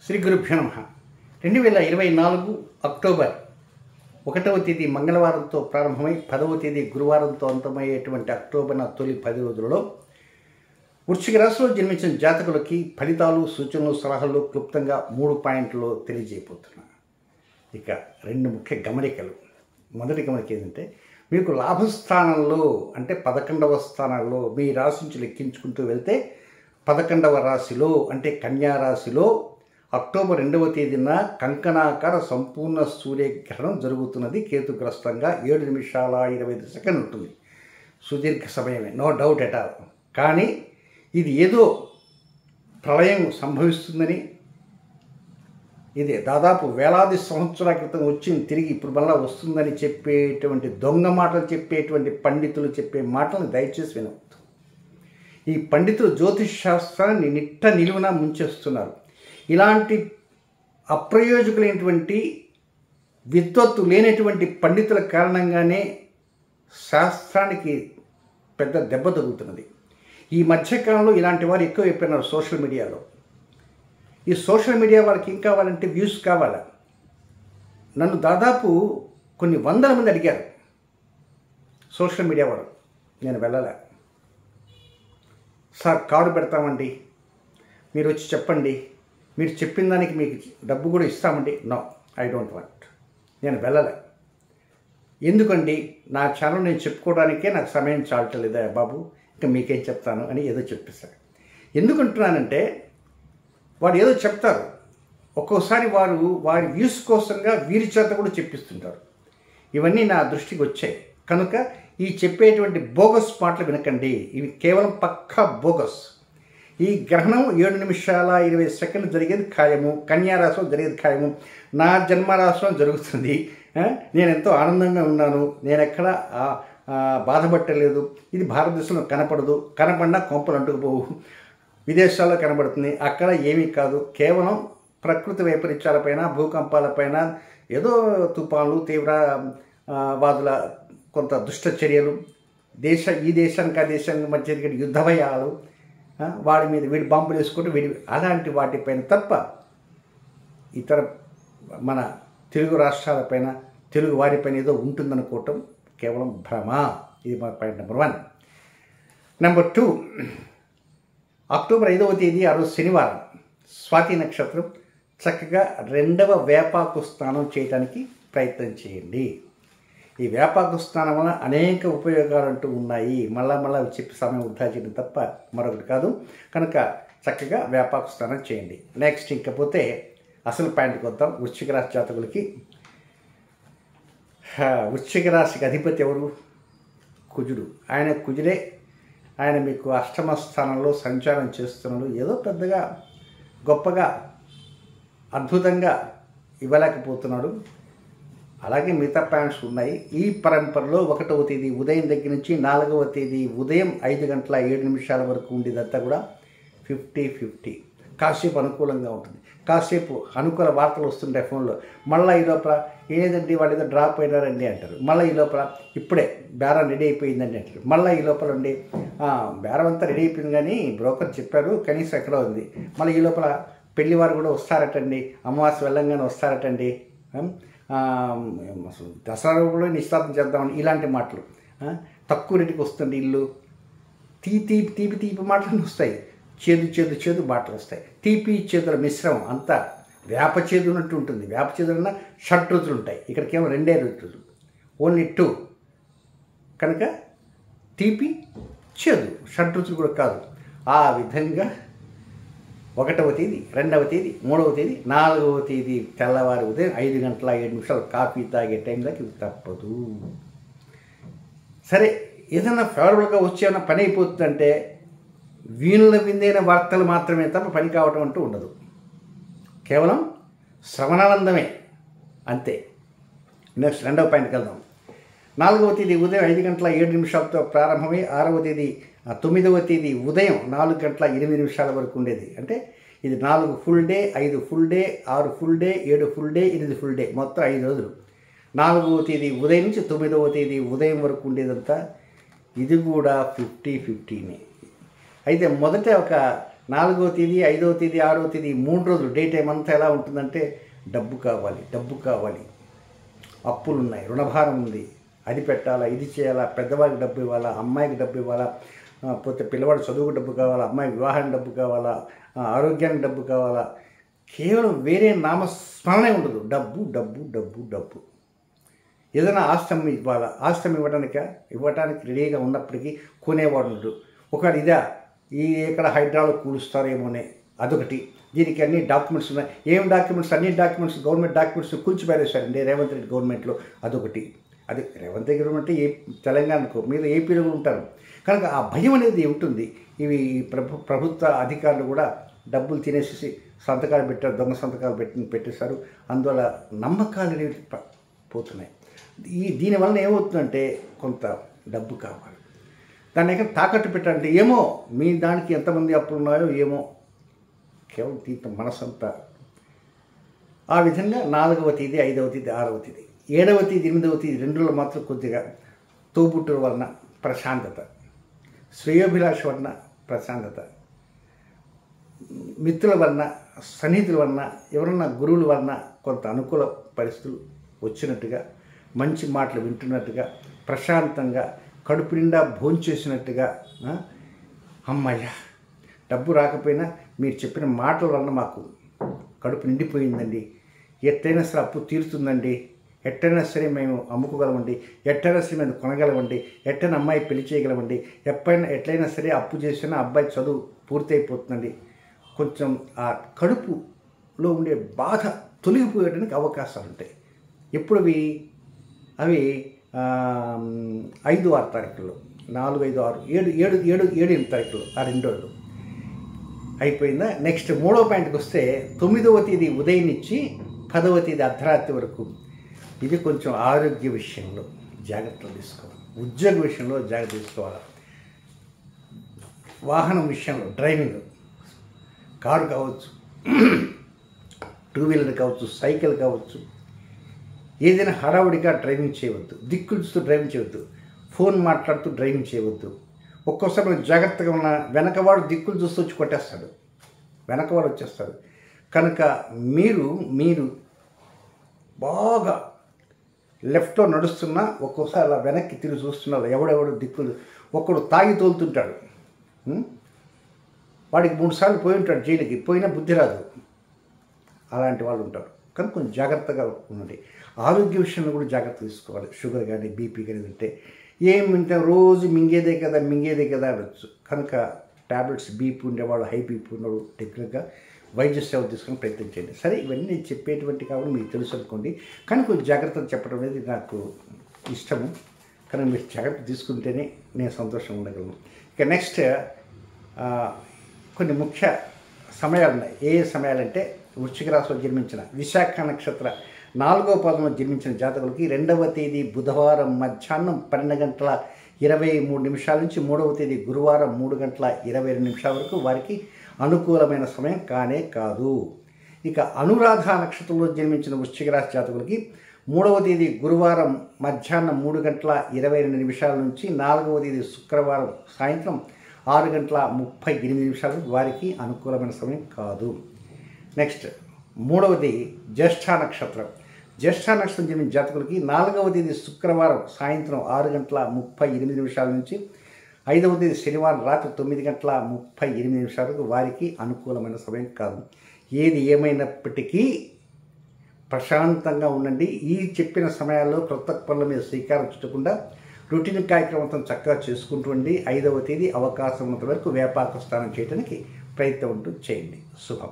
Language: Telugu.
శ్రీ గురుభ్యో నమః 2024 అక్టోబర్ 1వ తేదీ మంగళవారంతో ప్రారంభమై 10వ తేదీ గురువారంతో అంతమయ్యేటువంటి అక్టోబర్ తొలి 10 రోజులలో వృశ్చిక రాశిలో జన్మించిన జాతకులకి ఫలితాలు సూచనలు సలహాలు క్లుప్తంగా 3 పాయింట్లు తెలియజేయబోతున్నాను. ఇక రెండు ముఖ్య గమనికలు. మొదటి గమనిక ఏంటంటే మీకు లాభస్థానంలో అంటే 11వ స్థానంలో మీ రాశి నుంచి లెక్కించుకుంటూ వెళ్తే 11వ రాశిలో అంటే కన్యా రాశిలో అక్టోబర్ 2వ తేదీన కంకణాకార సంపూర్ణ సూర్యగ్రహణం జరుగుతున్నది. కేతుగ్రస్తంగా 7 నిమిషాల 25 సెకండ్లు ఉంటుంది. సుదీర్ఘ సమయమే, నో డౌట్ ఎట్ ఆల్. కానీ ఇది ఏదో ప్రళయం సంభవిస్తుందని, ఇది దాదాపు వేలాది సంవత్సరాల క్రితం వచ్చింది తిరిగి ఇప్పుడు మళ్ళా వస్తుందని చెప్పేటువంటి దొంగ మాటలు చెప్పేటువంటి పండితులు చెప్పే మాటలను దయచేసి వినవద్దు. ఈ పండితులు జ్యోతిష్ శాస్త్రాన్ని నిట్ట నిలువున ముంచేస్తున్నారు. ఇలాంటి అప్రయోజకులైనటువంటి విద్వత్తు లేనటువంటి పండితుల కారణంగానే శాస్త్రానికి పెద్ద దెబ్బ తగులుతున్నది. ఈ మధ్యకాలంలో ఇలాంటి వారు ఎక్కువ అయిపోయినారు సోషల్ మీడియాలో. ఈ సోషల్ మీడియా వాళ్ళకి ఏం కావాలంటే వ్యూస్ కావాలా. నన్ను దాదాపు కొన్ని వందల మంది అడిగారు సోషల్ మీడియా వారు. నేను వెళ్ళలే. సార్ కారు పెడతామండి, మీరు వచ్చి చెప్పండి, మీరు చెప్పిన దానికి మీకు డబ్బు కూడా ఇస్తామండి. No, I don't want. నేను వెళ్ళలే. ఎందుకండి, నా ఛానల్ నేను చెప్పుకోవడానికే నాకు సమయం చాలటలేదా బాబు, ఇంకా మీకేం చెప్తాను అని ఏదో చెప్పేశారు. ఎందుకంటున్నానంటే వాడు ఏదో చెప్తారు, ఒక్కోసారి వారి వ్యూస్ కోసంగా వీరి చేత కూడా చెప్పిస్తుంటారు. ఇవన్నీ నా దృష్టికి వచ్చాయి. కనుక ఈ చెప్పేటువంటి బోగస్ మాటలు వినకండి. ఇవి కేవలం పక్కా బోగస్. ఈ గ్రహణం 7 నిమిషాల 20 సెకండ్లు జరిగేది ఖాయము. కన్యా రాశిలో జరిగేది ఖాయము. నా జన్మరాశిలో జరుగుతుంది. నేను ఎంతో ఆనందంగా ఉన్నాను. నేను ఎక్కడ బాధపట్టలేదు. ఇది భారతదేశంలో కనపడదు. కనపడినా కొంపలు అంటుకుపోవు. విదేశాల్లో కనబడుతుంది. అక్కడ ఏమీ కాదు. కేవలం ప్రకృతి వైపరీత్యాలపైన, భూకంపాలపైన, ఏదో తుఫాన్లు, తీవ్ర వాదుల కొంత దుష్ట చర్యలు, ఈ దేశానికి ఆ దేశానికి మధ్య జరిగే యుద్ధ భయాలు, వాడి మీద వీడి బాంబులు వేసుకుంటూ అలాంటి వాటిపైన తప్ప ఇతర మన తెలుగు రాష్ట్రాలపైన, తెలుగు వారిపైన ఏదో ఉంటుందనుకోవటం కేవలం భ్రమ. ఇది మన పాయింట్ నెంబర్ 1. నెంబర్ 2, అక్టోబర్ 5వ తేదీ ఆ రోజు శనివారం, స్వాతి నక్షత్రం. చక్కగా 2వ వేపాకు స్నానం చేయడానికి ప్రయత్నం చేయండి. ఈ వేపాకు స్నానం వల్ల అనేక ఉపయోగాలు అంటూ ఉన్నాయి. మళ్ళా చెప్పి సమయం వృధా చేయడం తప్ప మరొకటి కాదు. కనుక చక్కగా వేపాకు స్నానం చేయండి. నెక్స్ట్ ఇంకపోతే అసలు పాయింట్కి వద్దాం. వృశ్చిక రాశి జాతకులకి, వృశ్చిక రాశికి అధిపతి ఎవరు? కుజుడు. కుజుడే. ఆయన మీకు అష్టమ స్థానంలో సంచారం చేస్తున్నాడు. ఏదో పెద్దగా గొప్పగా అద్భుతంగా ఇవ్వలేకపోతున్నాడు. అలాగే మిగతా పాయింట్స్ ఉన్నాయి. ఈ పరంపరలో 1వ తేదీ ఉదయం దగ్గర నుంచి 4వ తేదీ ఉదయం 5 గంటల 7 నిమిషాల వరకు ఉండేదంతా కూడా 50-50. కాసేపు అనుకూలంగా ఉంటుంది, కాసేపు అనుకూల వార్తలు వస్తుంటాయి ఫోన్లో. మళ్ళీ ఈ లోపల ఏదండి వాళ్ళు ఏదో డ్రాప్ అయినారండి అంటారు. మళ్ళీ ఈ లోపల ఇప్పుడే బేరం రెడీ అయిపోయిందండి అంటారు. మళ్ళీ ఈ లోపల ఉండి బేరం అంతా రెడీ అయిపోయింది కానీ బ్రోకర్ చెప్పారు కనీసం ఎక్కడ ఉంది. మళ్ళీ ఈ లోపల పెళ్లివారు కూడా వస్తారటండి, అమావాస్య వెళ్ళంగానే వస్తారటండి, దసరా కూడా నిశ్చితార్థం చేద్దామని ఇలాంటి మాటలు. తక్కువ రేటుకి వస్తుంది ఇల్లు. తీపి మాటలు వస్తాయి. చేదు మాటలు వస్తాయి. తీపి చేదుల మిశ్రమం అంతా వేప చేదు ఉన్నట్టు ఉంటుంది. వేప చేదు అన్న 6 రోజులు ఉంటాయి. ఇక్కడ కేవలం 2 రోజులు, ఓన్లీ 2. కనుక తీపి చేదు 6 రోజులు కూడా కాదు. ఆ విధంగా 1వ తేదీ, 2వ తేదీ, 3వ తేదీ, 4వ తేదీ తెల్లవారి ఉదయం 5 గంటల 7 నిమిషాలు కాఫీ తాగే టైంలోకి ఇవి తప్పదు. సరే, ఏదైనా ఫేవరబుల్గా వచ్చేమైనా పని అయిపోతుందంటే వీణుల విందైన వార్తలు మాత్రమే తప్ప పని కావటం అంటూ ఉండదు. కేవలం శ్రవణానందమే అంతే. నెక్స్ట్ 2వ పాయింట్కి వెళ్దాం. 4వ తేదీ ఉదయం 5 గంటల 7 నిమిషాలతో ప్రారంభమై 6వ తేదీ 9వ తేదీ ఉదయం 4 గంటల 8 నిమిషాల వరకు ఉండేది. అంటే ఇది 4 full day, 5 full day, 6 full day, 7 full day, 8 full day, మొత్తం 5 రోజులు. 4వ తేదీ ఉదయం నుంచి 9వ తేదీ ఉదయం వరకు ఉండేదంతా ఇది కూడా 50-50నే. అయితే మొదట ఒక 4వ తేదీ 5వ తేదీ 6వ తేదీ 3 రోజులు డే టైం అంతా ఎలా ఉంటుందంటే డబ్బు కావాలి, డబ్బు కావాలి, అప్పులు ఉన్నాయి, రుణభారం ఉంది, అది పెట్టాలా, ఇది చేయాలా, పెద్దవాడికి డబ్బు ఇవ్వాలా, అమ్మాయికి డబ్బు ఇవ్వాలా, పోతే పిల్లవాడు చదువుకు డబ్బు కావాలా, అమ్మాయి వివాహానికి డబ్బు కావాలా, ఆరోగ్యానికి డబ్బు కావాలా, కేవలం వేరే నామస్మరణే ఉండదు. డబ్బు డబ్బు డబ్బు డబ్బు. ఏదైనా ఆస్తం ఇవ్వాలా, ఆస్తం ఇవ్వటానికి రెడీగా ఉన్నప్పటికీ కొనేవాడు ఉండడు. ఒకవేళ ఇదా ఈ ఎక్కడ హైడ్రాలో కూలుస్తారేమోనే అదొకటి. దీనికి అన్ని డాక్యుమెంట్స్ ఉన్నాయి. ఏం డాక్యుమెంట్స్? అన్ని డాక్యుమెంట్స్ గవర్నమెంట్ డాక్యుమెంట్స్ కూల్చిపారేశారండి రేవంత్ రెడ్డి గవర్నమెంట్లో. అదొకటి. అది రేవంత్ రెడ్డి గవర్నమెంట్ తెలంగాణకు మీద ఏపీలో ఉంటారు కనుక ఆ భయం అనేది ఉంటుంది. ఇవి ప్రభుత్వ అధికారులు కూడా డబ్బులు తినేసేసి సంతకాలు పెట్టారు, దొంగ సంతకాలు పెట్టేశారు. అందువల్ల నమ్మకాలు అనేవి పోతున్నాయి. దీనివల్ల ఏమవుతుందంటే కొంత డబ్బు కావాలి, దాన్ని ఎక్కడ తాకట్టు పెట్టాలంటే ఏమో మీ దానికి ఎంతమంది అప్పులు ఉన్నాయో ఏమో, కేవలం దీంతో మనసంతా. ఆ విధంగా 4వ తేదీ 5వ తేదీ 6వ తేదీ 7వ తేదీ 8వ తేదీ 2 మాత్రం కొద్దిగా తోబుట్టుల వలన ప్రశాంతత, శ్రేయోభిలాష వలన ప్రశాంతత, మిత్రుల వలన, సన్నిహితుల వలన, ఎవరన్నా గురువుల వలన కొంత అనుకూల పరిస్థితులు వచ్చినట్టుగా, మంచి మాటలు వింటున్నట్టుగా, ప్రశాంతంగా కడుపు నిండా భోంచేసినట్టుగా, అమ్మయ్య డబ్బు రాకపోయినా మీరు చెప్పిన మాటల వలన మాకు కడుపు నిండిపోయిందండి, ఎట్టయినా సరే అప్పు తీరుతుందండి, ఎట్టైనా సరే మేము అమ్ముకోగలమండి, ఎట్టైనా సరే మేము కొనగలమండి, ఎట్టైనా అమ్మాయి పెళ్లి చేయగలమండి, ఎట్లయినా సరే అప్పు చేసినా అబ్బాయి చదువు పూర్తయిపోతుందండి. కొంచెం ఆ కడుపులో ఉండే బాధ తొలగిపోయడానికి అవకాశాలు ఉంటాయి. ఎప్పుడు అవి 5, 6 తారీఖుల్లో, 4, 5, 6, 7, 8 తారీఖులు, ఆ 2 రోజులు అయిపోయిందా. నెక్స్ట్ 3వ పాయింట్కి వస్తే 9వ తేదీ ఉదయం నుంచి 10వ తేదీ అర్ధరాత్రి వరకు. ఇది కొంచెం ఆరోగ్య విషయంలో జాగ్రత్తలు తీసుకోవాలి, ఉద్యోగ విషయంలో జాగ్రత్త తీసుకోవాలి, వాహనం విషయంలో డ్రైవింగ్, కారు కావచ్చు, 2 వీలర్ కావచ్చు, సైకిల్ కావచ్చు, ఏదైనా హడావుడిగా డ్రైవింగ్ చేయవద్దు, దిక్కులుస్తూ డ్రైవింగ్ చేయవద్దు, ఫోన్ మాట్లాడుతూ డ్రైవింగ్ చేయవద్దు. ఒక్కోసారి మనం జాగ్రత్తగా ఉన్న వెనకవాడు దిక్కులు చూస్తూ వచ్చి కొట్టేస్తాడు, వెనకవాడు వచ్చేస్తాడు. కనుక మీరు బాగా లెఫ్ట్లో నడుస్తున్నా ఒక్కోసారి అలా వెనక్కి తిరిగి చూస్తున్నారు, ఎవడెవడు దిక్కులు. ఒకడు తాగి తోలుతుంటాడు, వాడికి 3 సార్లు పోయి ఉంటాడు జైలుకి, పోయినా బుద్ధి రాదు. అలాంటి వాళ్ళు ఉంటారు. కానీ కొంచెం జాగ్రత్తగా ఉండండి. ఆరోగ్య విషయంలో కూడా జాగ్రత్త తీసుకోవాలి. షుగర్ కానీ బీపీ కానీ ఉంటే ఏమింటే రోజు మింగేదే కదా అనొచ్చు. కనుక ట్యాబ్లెట్స్ బీపీ ఉండేవాళ్ళు, హై బీపీ ఉన్నవాళ్ళు రెగ్యులర్గా వైద్య సేవ తీసుకొని ప్రయత్నం చేయండి. సరే, ఇవన్నీ నేను చెప్పేటువంటి కాబట్టి మీకు తెలుసు అనుకోండి, కానీ కొంచెం జాగ్రత్తలు చెప్పడం అనేది నాకు ఇష్టము. కానీ మీరు జాగ్రత్త తీసుకుంటేనే నేను సంతోషంగా ఉండగలను. ఇక నెక్స్ట్ కొన్ని ముఖ్య సమయాలు ఉన్నాయి. ఏ సమయాలంటే వృశ్చిక రాశిలో జన్మించిన విశాఖ నక్షత్ర 4వ పాదంలో జన్మించిన జాతకులకి 2వ తేదీ బుధవారం మధ్యాహ్నం 12:23 నుంచి 3వ తేదీ గురువారం 3:22 వరకు వారికి అనుకూలమైన సమయం కానే కాదు. ఇక అనురాధ నక్షత్రంలో జన్మించిన వృశ్చిక రాశి జాతకులకి 3వ తేదీ గురువారం మధ్యాహ్నం 3:22 నుంచి 4వ తేదీ శుక్రవారం సాయంత్రం 6:38 వరకు వారికి అనుకూలమైన సమయం కాదు. నెక్స్ట్ 3వది జ్యేష్ఠ నక్షత్రం. జ్యేష్ఠ నక్షత్రం జన్మించిన జాతకులకి 4వ తేదీ శుక్రవారం సాయంత్రం 6:38 నుంచి 5వ తేదీ శనివారం రాత్రి 9:38 వరకు వారికి అనుకూలమైన సమయం కాదు. ఏది ఏమైనప్పటికీ ప్రశాంతంగా ఉండండి. ఈ చెప్పిన సమయాల్లో కొత్త పనుల మీద శ్రీకారం చుట్టకుండా రొటీన్ కార్యక్రమంతో చక్కగా చేసుకుంటూ 5వ తేదీ అవకాశం ఉన్నంత వరకు వ్యాపార స్థానం చేయడానికి ప్రయత్నం చేయండి. శుభం.